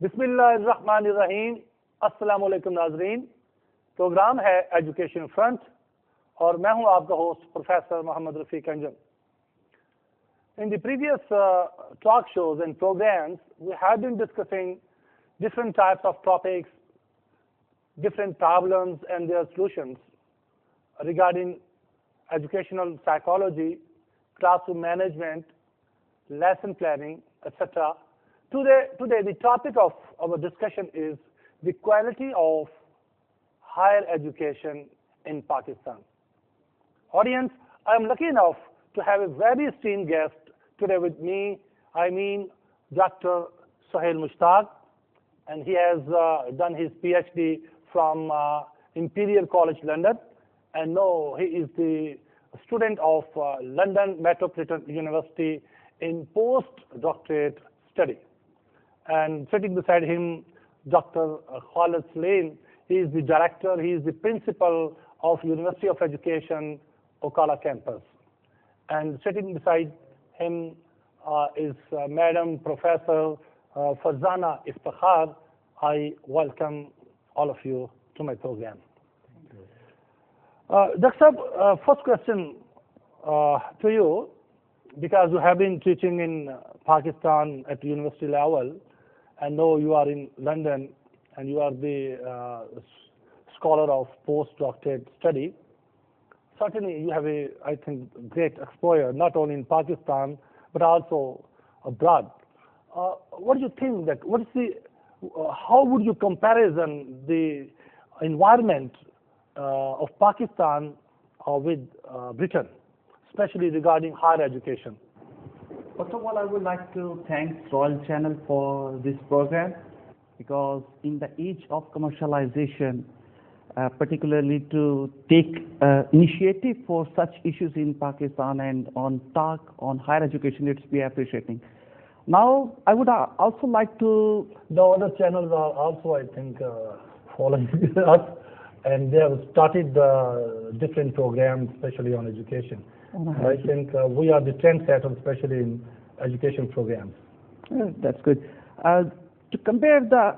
بسم اللہ الرحمن الرحیم. السلام علیکم ناظرین. پروگرام ہے ایجوکیشن فرنٹ اور میں ہوں آپ کا host professor Muhammad Rafiq Anjum. In the previous talk shows and programs, we have been discussing different types of topics, different problems and their solutions regarding educational psychology, classroom management, lesson planning, etc. Today, the topic of our discussion is the quality of higher education in Pakistan. Audience, I am lucky enough to have a very esteemed guest today with me. I mean Dr. Suhail Mushtaq, and he has done his PhD from Imperial College London, and now he is the student of London Metropolitan University in postdoctorate study. And sitting beside him, Dr. Khalid Saleem. He is the director, he is the principal of University of Education, Okala campus. And sitting beside him is Madam Professor Farzana Iftikhar. I welcome all of you to my program. Dr. Sahab, first question to you, because you have been teaching in Pakistan at university level, and now you are in London and you are the scholar of postdoctorate study. Certainly you have I think, great exposure, not only in Pakistan, but also abroad. What do you think that, how would you comparison the environment of Pakistan with Britain, especially regarding higher education? First of all, I would like to thank Royal Channel for this program, because in the age of commercialization, particularly to take initiative for such issues in Pakistan and on talk on higher education, it's be appreciating. Now, I would also like to... The other channels are also, I think, following us, and they have started different programs, especially on education. I think we are the trendsetters, especially in education programs. That's good. To compare the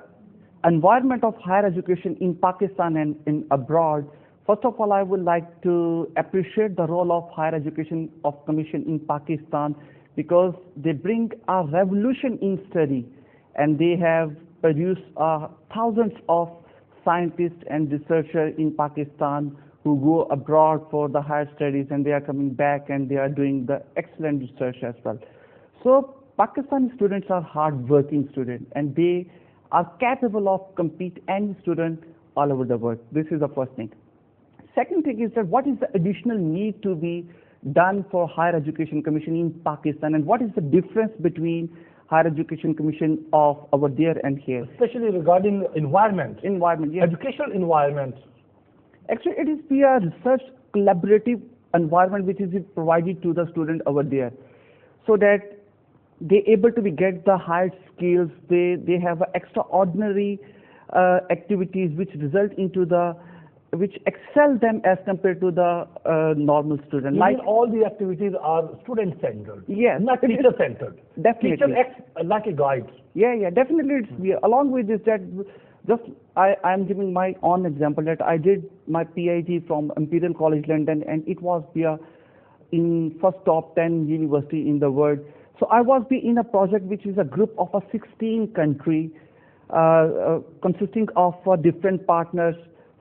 environment of higher education in Pakistan and in abroad, first of all, I would like to appreciate the role of Higher Education of Commission in Pakistan, because they bring a revolution in study, and they have produced thousands of scientists and researchers in Pakistan who go abroad for the higher studies, and they are coming back and they are doing the excellent research as well. So Pakistani students are hard-working students, and they are capable of compete any student all over the world. This is the first thing. Second thing is that what is the additional need to be done for Higher Education Commission in Pakistan, and what is the difference between Higher Education Commission of over there and here? Especially regarding environment. Environment, yes. Educational environment. Actually, it is a research collaborative environment which is provided to the student over there, so that they able to get the higher skills. They have extraordinary activities which result into which excel them as compared to the normal student. You mean all the activities are student-centered? Yes. Not teacher-centered? Definitely. Teacher acts like a guide? Yeah, definitely. Along with this, that just I am giving my own example, that I did my PhD from Imperial College London, and it was in first top 10 university in the world. So I was in a project which is a group of 16 country consisting of different partners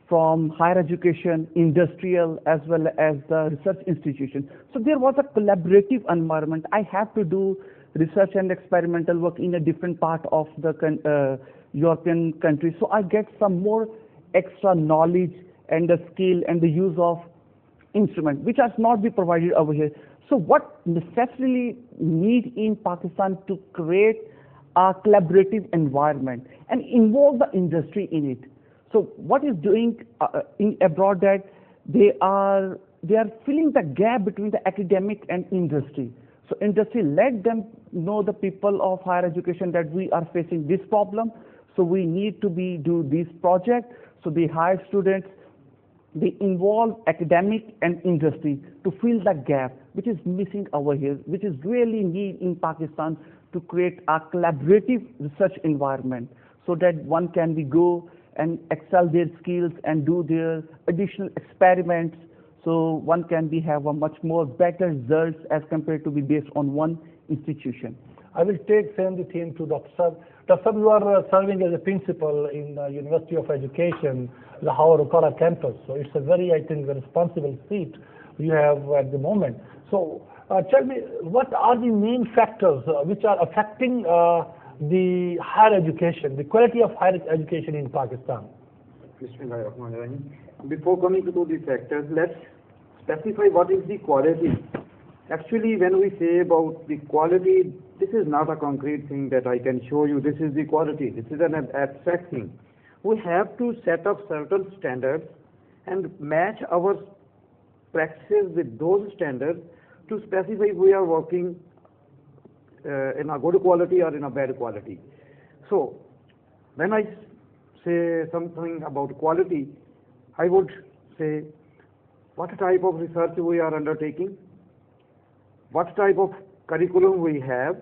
from higher education, industrial, as well as the research institution. So there was a collaborative environment. I have to do research and experimental work in a different part of the European countries. So I get some more extra knowledge and the skill and the use of instrument, which has not been provided over here. So what necessarily need in Pakistan to create a collaborative environment and involve the industry in it? So what is doing in abroad, that they are filling the gap between the academic and industry. So industry let them know, the people of higher education, that we are facing this problem, so we need to do this project. So they hire students, they involve academic and industry to fill the gap which is missing over here, which is really need in Pakistan to create a collaborative research environment. so that one can be go and excel their skills and do their additional experiments, so one can be have a much more better results as compared to be based on one institution. I will take same the theme to Dr. Sab. Dr. Sab, you are serving as a principal in University of Education, Lahore Okara campus. So it's a very, I think, responsible seat you have at the moment. So tell me, what are the main factors which are affecting the higher education, the quality of higher education in Pakistan? Bismillahirrahmanirrahim. Before coming to the factors, let's specify what is the quality. Actually, when we say about the quality, this is not a concrete thing that I can show you. This is the quality. This is an abstract thing. We have to set up certain standards and match our practices with those standards to specify if we are working in a good quality or in a bad quality. So, when I say something about quality, I would say what type of research we are undertaking, what type of curriculum we have,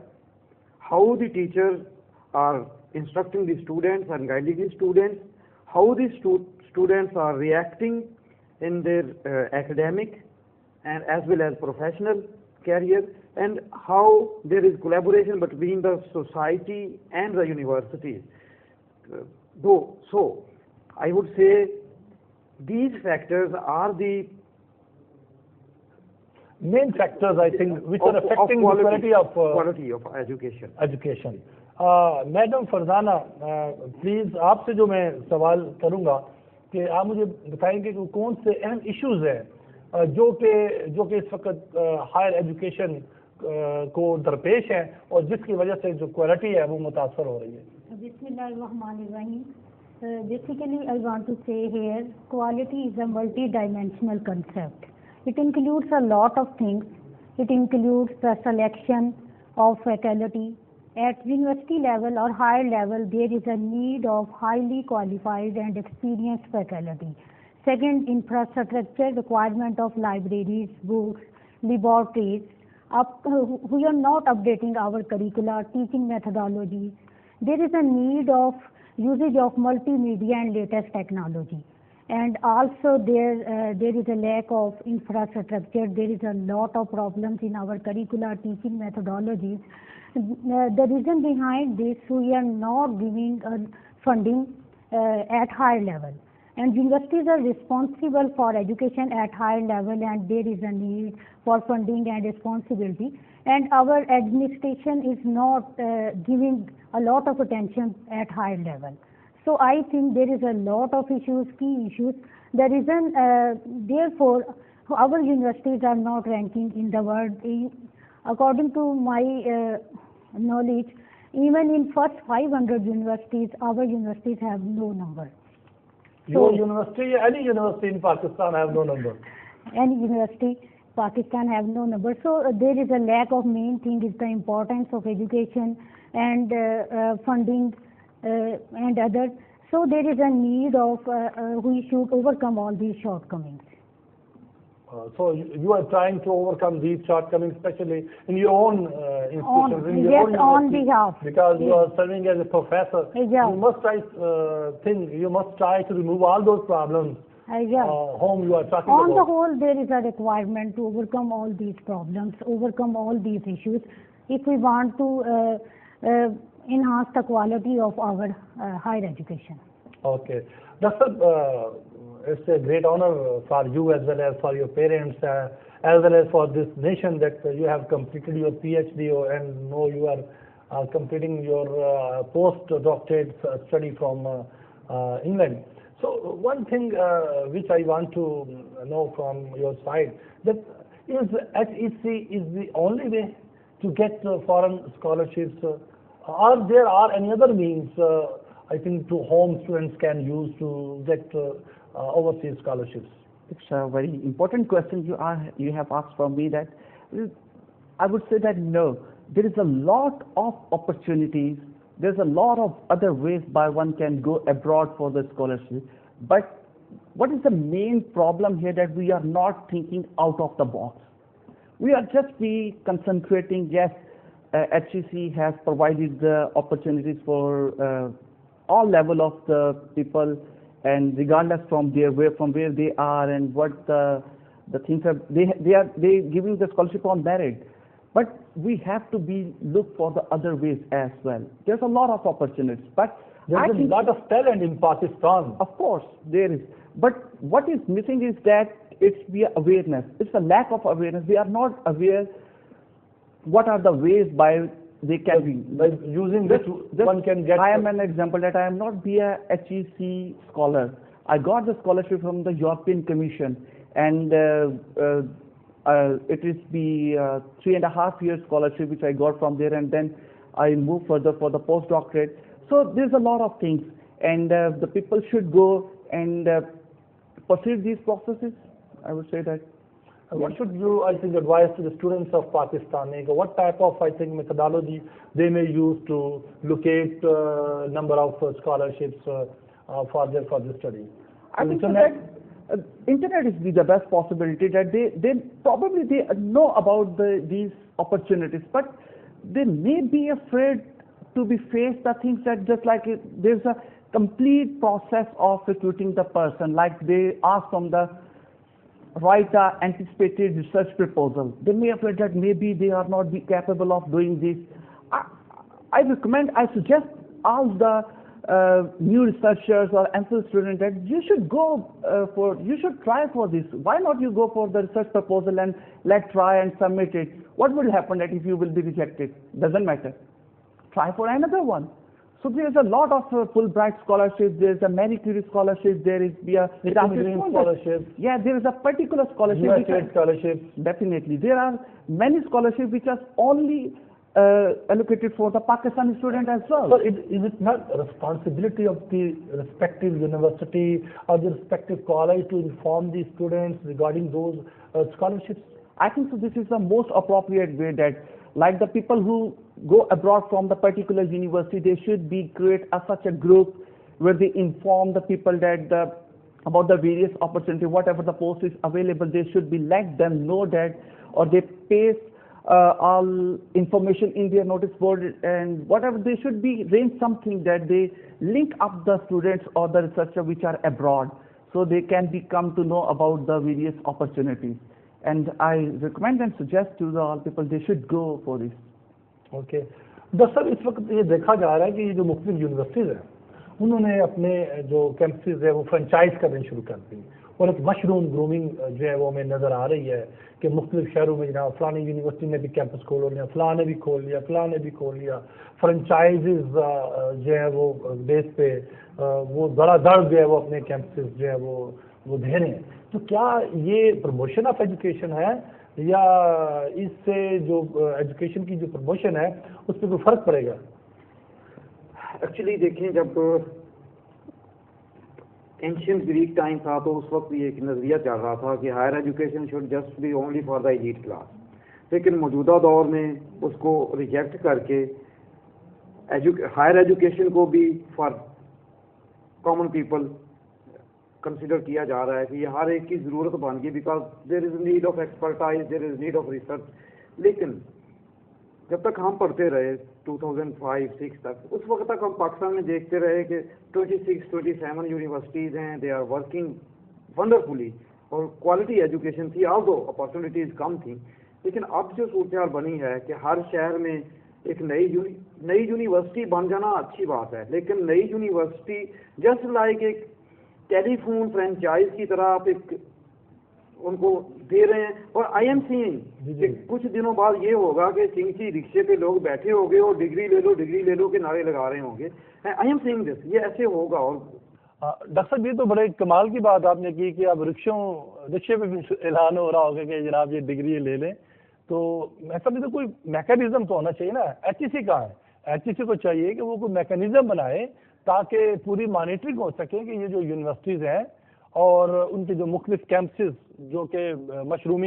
how the teachers are instructing the students and guiding the students, how the students are reacting in their academic and as well as professional career, and how there is collaboration between the society and the universities. So, I would say these factors are the main factors, I think, which are affecting the quality of education. Madam Farzana, please आपसे जो मैं सवाल करूंगा कि आप मुझे बताएंगे कि कौन से अहम इश्यूज हैं जो कि इस वक्त हायर एजुकेशन को दरपेश हैं और जिसकी वजह से जो क्वालिटी है वो मुतासर हो रही है. Bismillahirrahmanirrahim. Basically, I want to say here, quality is a multi-dimensional concept. It includes a lot of things. It includes the selection of faculty. At university level or higher level, there is a need of highly qualified and experienced faculty. Second, infrastructure requirement of libraries, books, laboratories. We are not updating our curricula, teaching methodologies. There is a need of usage of multimedia and latest technology. And also there is a lack of infrastructure. There is a lot of problems in our curricula, teaching methodologies. The reason behind this, we are not giving funding at higher level. And universities are responsible for education at higher level, and there is a need for funding and responsibility. And our administration is not giving a lot of attention at higher level. So I think there is a lot of issues, key issues. The reason, therefore, our universities are not ranking in the world. According to my knowledge, even in first 500 universities, our universities have no number. Your university, any university in Pakistan have no number. Any university, Pakistan have no number. So there is a lack of main thing is the importance of education and funding and others. So there is a need of we should overcome all these shortcomings. So you are trying to overcome these shortcomings, especially in your own institutions, in your own university, on behalf. Because you are serving as a professor. Yeah. You must try to remove all those problems. Whom you are talking on about. The whole, there is a requirement to overcome all these problems, overcome all these issues, if we want to enhance the quality of our higher education. Okay. Doctor, it's a great honor for you as well as for your parents, as well as for this nation that you have completed your PhD and now you are completing your post-doctorate study from England. So one thing which I want to know from your side, that is HEC is the only way to get foreign scholarships, or there are any other means I think to home students can use to get overseas scholarships? It's a very important question you have asked from me. That I would say that no, there is a lot of opportunities. There's a lot of other ways by one can go abroad for the scholarship. But what is the main problem here, that we are not thinking out of the box? We are just concentrating, yes, HEC has provided the opportunities for all level of the people, and regardless from where they are and what the things are, they giving the scholarship on merit. But we have to look for the other ways as well. There's a lot of opportunities, but there's a lot of talent in Pakistan. Of course, there is. But what is missing is that it's the awareness. It's a lack of awareness. We are not aware what are the ways by they can be. By using this, one can get. I am an example that I am not be a HEC scholar. I got the scholarship from the European Commission, and it is the 3.5 year scholarship which I got from there, and then I moved further for the postdoctorate. So there's a lot of things, and the people should go and pursue these processes. I would say that. What should you, I think, advise to the students of Pakistan? What type of, I think, methodology they may use to locate number of scholarships for their study? I think that internet is the best possibility that they probably know about these opportunities, but they may be afraid to be faced the things that just like there's a complete process of recruiting the person, like they ask from the write an anticipated research proposal. They may afraid that maybe they are not be capable of doing this. I suggest all the new researchers or MPhil students that you should go you should try for this. Why not you go for the research proposal and try and submit it? What will happen that if you will be rejected? Doesn't matter. Try for another one. So there is a lot of Fulbright scholarships, there is a Marie Curie scholarship, there is scholarship. Yeah, there is a particular scholarship. US scholarships. Definitely. There are many scholarships which are only allocated for the Pakistani student as well. So is it not a responsibility of the respective university or the respective college to inform the students regarding those scholarships? I think so. This is the most appropriate way that, like the people who go abroad from the particular university, they should create such a group where they inform the people that about the various opportunities, whatever the post is available, they should let them know that, or they paste all information in their notice board, and whatever they should arrange something that they link up the students or the researchers which are abroad, so they can come to know about the various opportunities. And I recommend and suggest to all people they should go for this. Okay doctor صاحب اس وقت یہ دیکھا جا رہا ہے کہ یہ جو مختلف یونیورسٹیز ہیں انہوں نے اپنے جو کیمپسز ہیں وہ فرنچائز کرنے شروع کر دی اور ایک مشروم گرومنگ جو ہے وہ ہمیں نظر آ رہی ہے کہ مختلف شہروں میں جناب فلانی یونیورسٹی نے بھی کیمپس کھول لیا، فلاں نے بھی کھول لیا، فلاں نے بھی کھول لیا، فرنچائزز جو ہے وہ بیس پہ وہ دڑا دڑ جو ہے وہ اپنے کیمپسز جو ہے وہ دے رہے ہیں. تو کیا یہ پروموشن آف ایجوکیشن ہے یا اس سے جو ایجوکیشن کی جو پروموشن ہے اس پہ کوئی فرق پڑے گا؟ ایکچولی دیکھیں جب اینشینٹ گریک ٹائم تھا تو اس وقت یہ ایک نظریہ چل رہا تھا کہ higher education should just be only for the elite class, لیکن موجودہ دور میں اس کو ریجیکٹ کر کے ہائر ایجوکیشن کو بھی فار کامن پیپل کنسیڈر کیا جا رہا ہے کہ یہ ہر ایک کی ضرورت بن گئی، because there is need of expertise, there is need of research. لیکن جب تک ہم پڑھتے رہے 2005-06 تک، اس وقت تک ہم پاکستان میں دیکھتے رہے کہ 26-27 یونیورسٹیز ہیں، دے آر ورکنگ ونڈرفلی اور کوالٹی ایجوکیشن تھی، آل دو اپارچونیٹیز کم تھیں. لیکن اب جو صورتحال بنی ہے کہ ہر شہر میں ایک نئی یونیورسٹی بن جانا اچھی بات ہے، لیکن نئی یونیورسٹی جسٹ لائک ایک ٹیلی فون فرینچائز کی طرح آپ ایک ان کو دے رہے ہیں. اور آئی ایم سینگ کہ کچھ دنوں بعد یہ ہوگا کہ چنگچی رکشے پہ لوگ بیٹھے ہوں گے اور ڈگری لے لو کے نعرے لگا رہے ہوں گے. آئی ایم سینگ دس، یہ ایسے ہوگا. اور ڈاکٹر صاحب یہ تو بڑے کمال کی بات آپ نے کی کہ اب رکشے پہ بھی اعلان ہو رہا ہوگا کہ جناب یہ ڈگری لے لیں. تو میں سمجھتا کوئی میکینزم تو ہونا چاہیے نا. ایچ ای سی کہاں ہے؟ ایچ ای سی کو چاہیے کہ وہ کوئی میکینزم بنائے تاکہ پوری مانیٹرنگ ہو سکے کہ یہ جو یونیورسٹیز ہیں اور ان کے جو مختلف کیمپسز جو کہ مشروم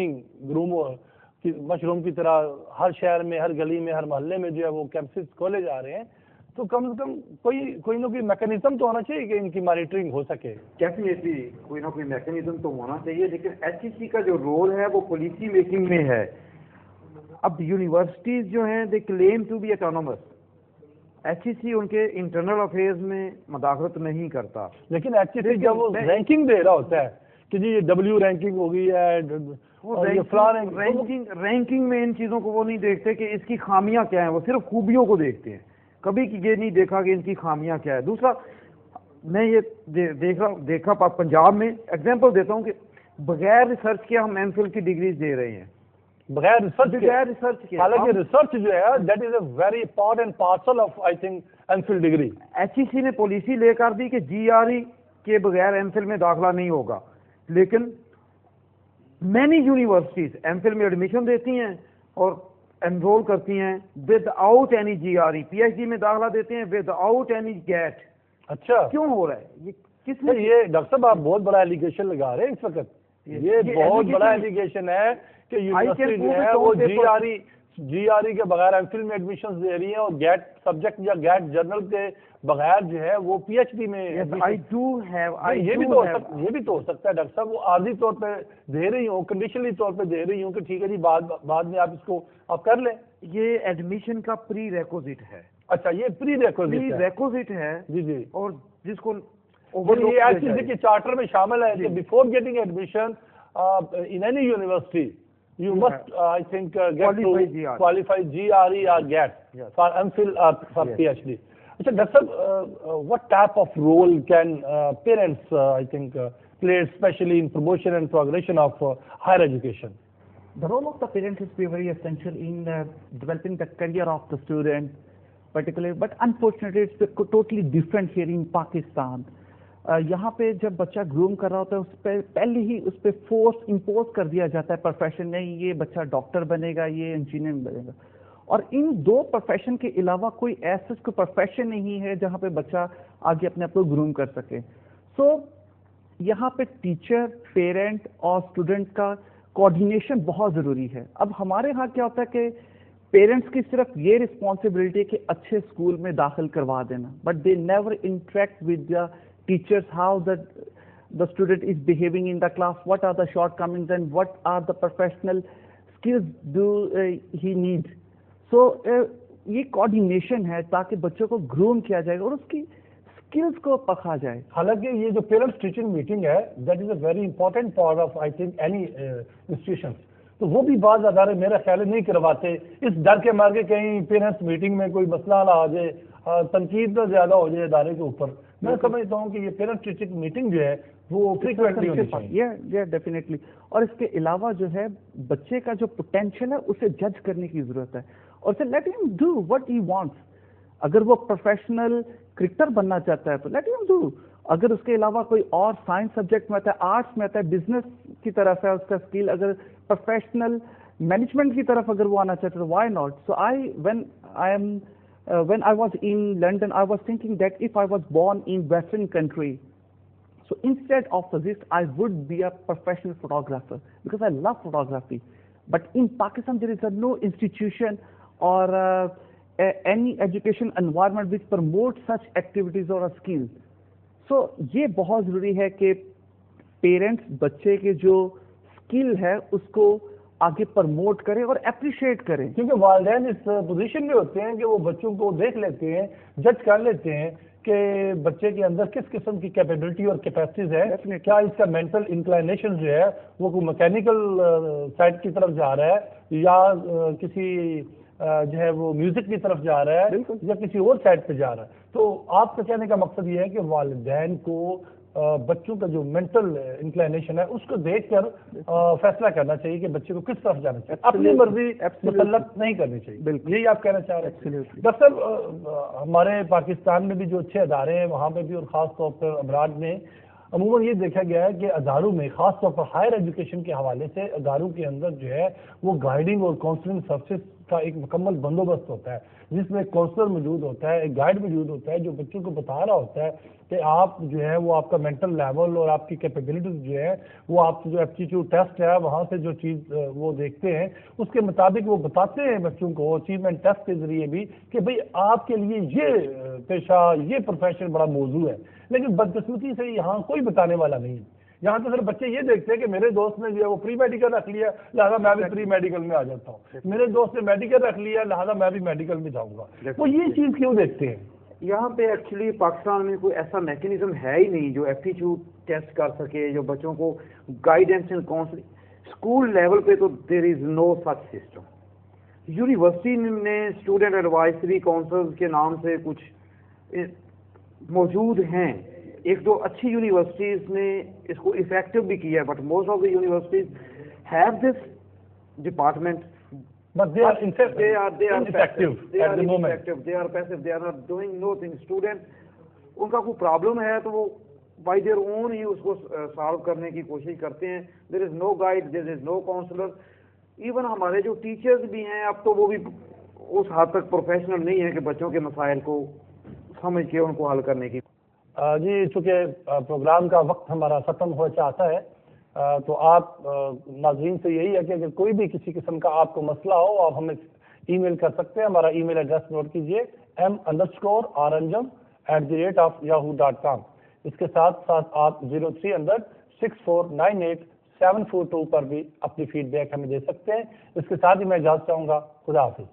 کی طرح ہر شہر میں، ہر گلی میں، ہر محلے میں جو ہے وہ کیمپسز کھولے جا رہے ہیں، تو کم از کم کوئی نہ کوئی میکینزم تو ہونا چاہیے کہ ان کی مانیٹرنگ ہو سکے. ڈیفینیٹلی کوئی نہ کوئی میکینزم تو ہونا چاہیے، لیکن ایچ ای سی کا جو رول ہے وہ پالیسی میکنگ میں ہے. اب یونیورسٹیز جو ہیں they claim to be autonomous, HEC ان کے انٹرنل افیئرز میں مداخلت نہیں کرتا. لیکن HEC جب وہ رینکنگ دے رہا ہوتا ہے کہ جی یہ W رینکنگ ہوگی ہے, رینکنگ میں ان چیزوں کو وہ نہیں دیکھتے کہ اس کی خامیاں کیا ہیں, وہ صرف خوبیوں کو دیکھتے ہیں. کبھی یہ نہیں دیکھا کہ ان کی خامیاں کیا ہے. دوسرا میں یہ دیکھا پنجاب میں ایگزامپل دیتا ہوں کہ بغیر ریسرچ کے ہم ایم فل کی ڈگریز دے رہے ہیں, بغیر ریسرچ کے. حالانکہ ریسرچ جو ہے that is a very important parcel of I think M Phil degree. HEC نے پالیسی لے کر دی کہ GRE کے بغیر ایم فل میں داخلہ نہیں ہوگا, لیکن مینی یونیورسٹیز ایم فل میں ایڈمیشن دیتی ہیں اور انرول کرتی ہیں with out any GRE, PhD میں داخلہ دیتے ہیں ود آؤٹ اینی گیٹ. اچھا کیوں ہو رہا ہے یہ؟ کس نے یہ ڈاکٹر صاحب آپ بہت بڑا ایلیگیشن لگا رہے ہیں اس وقت, یہ بہت بڑا ایلیگیشن ہے کہ یونیورسٹی جو ہے وہ GRE کے بغیر ایم فل میں ایڈمیشن دے رہی ہیں اور گیٹ سبجیکٹ یا گیٹ جرنل کے بغیر جو ہے وہ PhD میں. یہ بھی تو ہو سکتا ہے ڈاکٹر صاحب وہ عارضی طور پہ دے رہی ہوں, کنڈیشنلی طور پہ دے رہی ہوں کہ ٹھیک ہے جی بعد میں آپ اس کو آپ کر لیں. یہ ایڈمیشن کا پری ریکوزٹ ہے. اچھا یہ پری ریکوزٹ ہے جی جی, اور جس کو یہ HEC کے چارٹر میں شامل ہے کہ before getting admission in any university you must I think get to qualify GRE or GATE for MPhil or for PhD. Achha Dr. What type of role can parents I think play especially in promotion and progression of higher education? The role of the parents is very essential in developing the career of the student particularly, but unfortunately it's totally different here in Pakistan. یہاں پہ جب بچہ groom کر رہا ہوتا ہے اس پہ پہلے ہی اس پہ فورس امپوز کر دیا جاتا ہے پروفیشن, نہیں یہ بچہ ڈاکٹر بنے گا, یہ انجینئر بنے گا, اور ان دو پروفیشن کے علاوہ کوئی ایسا کوئی پروفیشن نہیں ہے جہاں پہ بچہ آگے اپنے آپ کو گروم کر سکے. سو یہاں پہ ٹیچر, پیرنٹ اور اسٹوڈنٹ کا کوآرڈینیشن بہت ضروری ہے. اب ہمارے ہاں کیا ہوتا ہے کہ پیرنٹس کی صرف یہ رسپانسبلٹی ہے کہ اچھے اسکول میں داخل کروا دینا, but they never interact with the teachers, how the student is behaving in the class, what are the shortcomings and what are the professional skills do he need. So یہ coordination ہے تاکہ بچوں کو groom کیا جائے اور اس کی skills کو پکھا جائے. حالانکہ یہ جو parents teaching meeting ہے that is a very important part of I think any institutions. تو وہ بھی بعض ادارے میرا خیال نہیں کرواتے اس ڈر کے مار کے کہیں پیرنٹس میٹنگ میں کوئی مسئلہ نہ آ جائے, تنقید نہ زیادہ ہو جائے ادارے کے اوپر. میں سمجھتا ہوں کہ یہ پیرنٹ ٹیچر میٹنگ جو ہے وہ فریکوینٹلی ہونی چاہیے. ڈیفینیٹلی. اور اس کے علاوہ جو ہے بچے کا جو پوٹینشیل ہے اسے جج کرنے کی ضرورت ہے اور اسے لیٹ ہم ڈو وٹ ہی وانٹس. اگر وہ پروفیشنل کرکٹر بننا چاہتا ہے تو لیٹ ہم ڈو. اگر اس کے علاوہ کوئی اور سائنس سبجیکٹ میں آتا ہے, آرٹس میں آتا ہے, بزنس کی طرف ہے اس کا اسکل, اگر پروفیشنل مینجمنٹ کی طرف اگر وہ آنا چاہتا ہے تو why not. So when I was in London, I was thinking that if I was born in Western country, so instead of this, I would be a professional photographer because I love photography. But in Pakistan, there is no institution or any education environment which promotes such activities or a skill. So یہ بہت ضروری ہے کہ parents بچے کے جو skill ہے اس کو آگے پرموٹ کرے اور اپریشیٹ کریں, کیونکہ والدین اس پوزیشن میں ہوتے ہیں کہ وہ بچوں کو دیکھ لیتے ہیں, جج کر لیتے ہیں کہ بچے کے اندر کس قسم کی کیپیبلٹی اور کیپیسٹیز ہے, کیا اس کا مینٹل انکلائنیشن جو ہے وہ کوئی میکینیکل سائڈ کی طرف جا رہا ہے یا کسی جو ہے وہ میوزک کی طرف جا رہا ہے یا کسی اور سائڈ پہ جا رہا ہے. تو آپ کا کہنے کا مقصد یہ ہے کہ والدین کو بچوں کا جو مینٹل انکلائنیشن ہے اس کو دیکھ کر فیصلہ کرنا چاہیے کہ بچے کو کس طرف جانا چاہیے, اپنی مرضی مسلط نہیں کرنی چاہیے. بالکل یہی آپ کہنا چاہ رہے ہیں. ڈاکٹر صاحب ہمارے پاکستان میں بھی جو اچھے ادارے ہیں وہاں پہ بھی اور خاص طور پر ابراج میں عموماً یہ دیکھا گیا ہے کہ اداروں میں خاص طور پر ہائر ایجوکیشن کے حوالے سے اداروں کے اندر جو ہے وہ گائیڈنگ اور کاؤنسلنگ سروسز کا ایک مکمل بندوبست ہوتا ہے جس میں ایک کاؤنسلر موجود ہوتا ہے, ایک گائیڈ موجود ہوتا ہے جو بچوں کو بتا رہا ہوتا ہے کہ آپ جو ہے وہ آپ کا مینٹل لیول اور آپ کی کیپیبلٹیز جو ہے وہ آپ جو ایپٹیٹیوڈ ٹیسٹ ہے وہاں سے جو چیز وہ دیکھتے ہیں اس کے مطابق وہ بتاتے ہیں بچوں کو اچیومنٹ ٹیسٹ کے ذریعے بھی کہ بھئی آپ کے لیے یہ پیشہ یہ پروفیشن بڑا موضوع ہے. لیکن بدقسمتی سے یہاں کوئی بتانے والا نہیں ہے یہاں تو صرف بچے یہ دیکھتے ہیں کہ میرے دوست نے جو ہے وہ پری میڈیکل رکھ لیا لہٰذا میں بھی پری میڈیکل میں آ جاتا ہوں, میرے دوست نے میڈیکل رکھ لیا لہٰذا میں بھی میڈیکل میں جاؤں گا. وہ یہ چیز کیوں دیکھتے ہیں؟ یہاں پہ ایکچولی پاکستان میں کوئی ایسا میکینزم ہے ہی نہیں جو ایپٹیچیوڈ ٹیسٹ کر سکے, جو بچوں کو guidance and counselling. School level پہ تو دیر از نو سچ سسٹم. یونیورسٹی نے اسٹوڈنٹ ایڈوائزری کاؤنسل کے نام سے کچھ موجود ہیں, ایک دو اچھی یونیورسٹیز نے اس کو افیکٹو بھی کیا ہے, but most of the universities have this department. But they are ineffective. They are ineffective They at are the moment. ineffective. They are passive. They are not doing nothing. Student, ان کا کوئی problem ہے تو وہ by their own ہی اس کو solve کرنے کی کوشش کرتے ہیں. There is no guide. There is no counselor. Even ہمارے جو ٹیچرز بھی ہیں اب تو وہ بھی اس حد تک پروفیشنل نہیں ہیں کہ بچوں کے مسائل کو سمجھ کے ان کو حل کرنے کی. جی چونکہ پروگرام کا وقت ہمارا ختم ہو چاہتا ہے تو آپ ناظرین سے یہی ہے کہ اگر کوئی بھی کسی قسم کا آپ کو مسئلہ ہو آپ ہمیں ای میل کر سکتے ہیں. ہمارا ای میل ایڈریس نوٹ کیجئے m_ranjam@yahoo.com. اس کے ساتھ ساتھ آپ 0300-6498-742 پر بھی اپنی فیڈ بیک ہمیں دے سکتے ہیں. اس کے ساتھ ہی میں اجازت چاہوں گا. خدا حافظ.